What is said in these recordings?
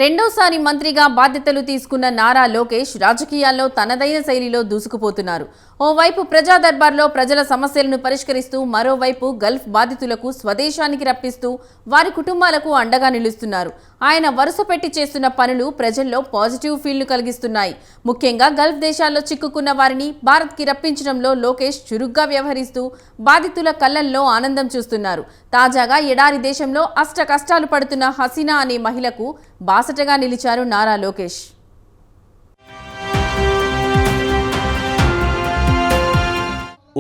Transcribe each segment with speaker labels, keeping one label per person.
Speaker 1: రెండోసారి మంత్రిగా బాధ్యతలు తీసుకున్న నారా లోకేష్ రాజకీయాల్లో తనదైన శైలిలో దూసుకుపోతున్నారు. ఓవైపు ప్రజా దర్బార్లో ప్రజల సమస్యలను పరిష్కరిస్తూ మరోవైపు గల్ఫ్ బాధితులకు స్వదేశానికి రప్పిస్తూ వారి కుటుంబాలకు అండగా నిలుస్తున్నారు. ఆయన వరుస పెట్టి చేస్తున్న పనులు ప్రజల్లో పాజిటివ్ ఫీల్ను కలిగిస్తున్నాయి. ముఖ్యంగా గల్ఫ్ దేశాల్లో చిక్కుకున్న వారిని భారత్కి రప్పించడంలో లోకేష్ చురుగ్గా వ్యవహరిస్తూ బాధితుల కళ్లల్లో ఆనందం చూస్తున్నారు. తాజాగా ఎడారి దేశంలో అష్ట కష్టాలు పడుతున్న హసీనా అనే మహిళకు బాసటగా నిలిచారు నారా లోకేష్.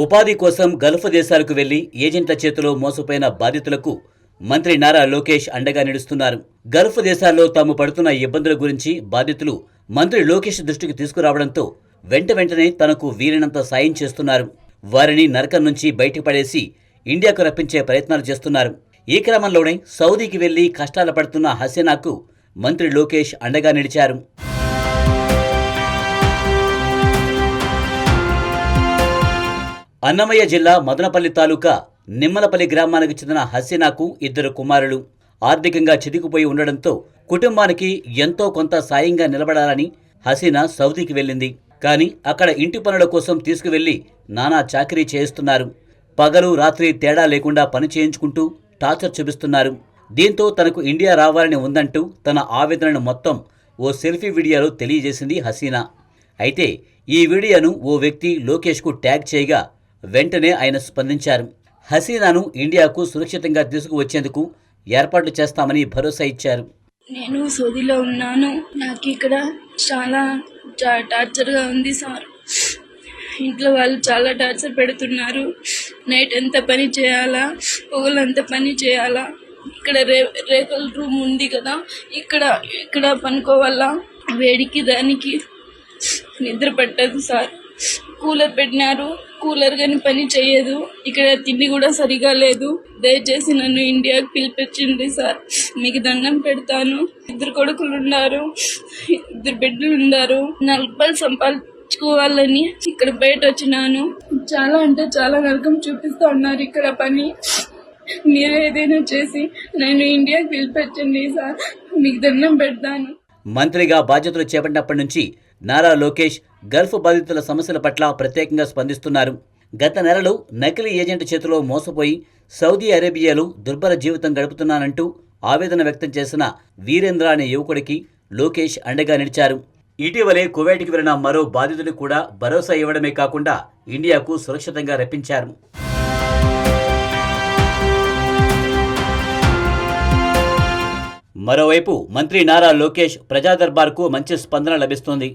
Speaker 2: ఉపాధి కోసం గల్ఫ్ దేశాలకు వెళ్లి ఏజెంట్ల చేతిలో మోసపోయిన బాధితులకు మంత్రి నారా లోకేష్ అండగా నిలుస్తున్నారు. గల్ఫ్ దేశాల్లో తాము పడుతున్న ఇబ్బందుల గురించి బాధితులు మంత్రి లోకేష్ దృష్టికి తీసుకురావడంతో వెంటనే తనకు వీలైనంత సాయం చేస్తున్నారు. వారిని నరకం నుంచి బయటకు పడేసి ఇండియాకు రప్పించే ప్రయత్నాలు చేస్తున్నారు. ఈ క్రమంలోనే సౌదీకి వెళ్లి కష్టాలు పడుతున్న హసీనాకు మంత్రి లోకేష్ అండగా నిలిచారు. అన్నమయ్య జిల్లా మదనపల్లి తాలూకా నిమ్మలపల్లి గ్రామానికి చెందిన హసీనాకు 2 కుమారులు. ఆర్థికంగా చితికిపోయి ఉండడంతో కుటుంబానికి ఎంతో కొంత సాయంగా నిలబడాలని హసీనా సౌదీకి వెళ్ళింది. కానీ అక్కడ ఇంటి పనుల కోసం తీసుకువెళ్లి నానా చాకరీ చేయిస్తున్నారు. పగలు రాత్రి తేడా లేకుండా పని చేయించుకుంటూ టార్చర్ చూపిస్తున్నారు. దీంతో తనకు ఇండియా రావాలని ఉందంటూ తన ఆవేదనను మొత్తం ఓ సెల్ఫీ వీడియోలో తెలియజేసింది హసీనా. అయితే ఈ వీడియోను ఓ వ్యక్తి లోకేష్కు ట్యాగ్ చేయగా వెంటనే ఆయన స్పందించారు. హసీనాను ఇండియాకు సురక్షితంగా తీసుకువచ్చేందుకు ఏర్పాట్లు చేస్తామని భరోసా ఇచ్చారు.
Speaker 3: నేను సౌదీలో ఉన్నాను. నాకు ఇక్కడ చాలా టార్చర్గా ఉంది సార్. ఇంట్లో వాళ్ళు చాలా టార్చర్ పెడుతున్నారు. నైట్ ఎంత పని చేయాలా, పగలంత పని చేయాలా. ఇక్కడ రేకుల రూమ్ ఉంది కదా, ఇక్కడ పనుకోవాలా. వేడికి దానికి నిద్ర పట్టదు సార్. కూలర్ పెట్టినారు, కూలర్ కానీ పని చేయదు. ఇక్కడ తిండి కూడా సరిగా లేదు. దయచేసి నన్ను ఇండియాకి పిలిపించింది సార్. మీకు దండం పెడతాను. 2 కొడుకులు ఉన్నారు, 2 బిడ్డలు ఉన్నారు. 4 రూపాయలు సంపాదించుకోవాలని ఇక్కడ బయట వచ్చినాను. చాలా అంటే చాలా నరకం చూపిస్తా ఉన్నారు ఇక్కడ పని. మీరు ఏదైనా చేసి నన్ను ఇండియాకి పిలిపించండి సార్. మీకు దండం పెడతాను.
Speaker 2: మంత్రిగా బాధ్యతలు చేపట్టినప్పటి నుంచి నారా లోకేష్ గల్ఫ్ బాధితుల సమస్యల పట్ల ప్రత్యేకంగా స్పందిస్తున్నారు. గత నెలలో నకిలీ ఏజెంట్ చేతిలో మోసపోయి సౌదీ అరేబియాలో దుర్భర జీవితం గడుపుతున్నానంటూ ఆవేదన వ్యక్తం చేసిన వీరేంద్ర అనే యువకుడికి లోకేష్ అండగా నిలిచారు. ఇటీవలే కువైట్కి వెళ్లిన మరో బాధితుడికి కూడా భరోసా ఇవ్వడమే కాకుండా ఇండియాకు సురక్షితంగా రప్పించారు. మరోవైపు మంత్రి నారా లోకేష్ ప్రజా దర్బార్కు మంచి స్పందన లభిస్తోంది.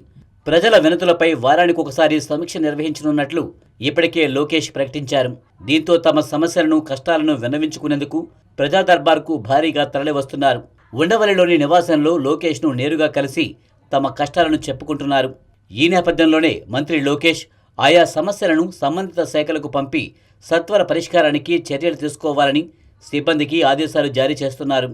Speaker 2: ప్రజల వినతులపై వారానికి ఒకసారి సమీక్ష నిర్వహించనున్నట్లు ఇప్పటికే లోకేష్ ప్రకటించారు. దీంతో తమ సమస్యలను కష్టాలను విన్నవించుకునేందుకు ప్రజా దర్బార్కు భారీగా తరలివస్తున్నారు. ఉండవల్లిలోని నివాసంలో లోకేష్ను నేరుగా కలిసి తమ కష్టాలను చెప్పుకుంటున్నారు. ఈ నేపథ్యంలోనే మంత్రి లోకేష్ ఆయా సమస్యలను సంబంధిత శాఖలకు పంపి సత్వర పరిష్కారానికి చర్యలు తీసుకోవాలని సిబ్బందికి ఆదేశాలు జారీ చేస్తున్నారు.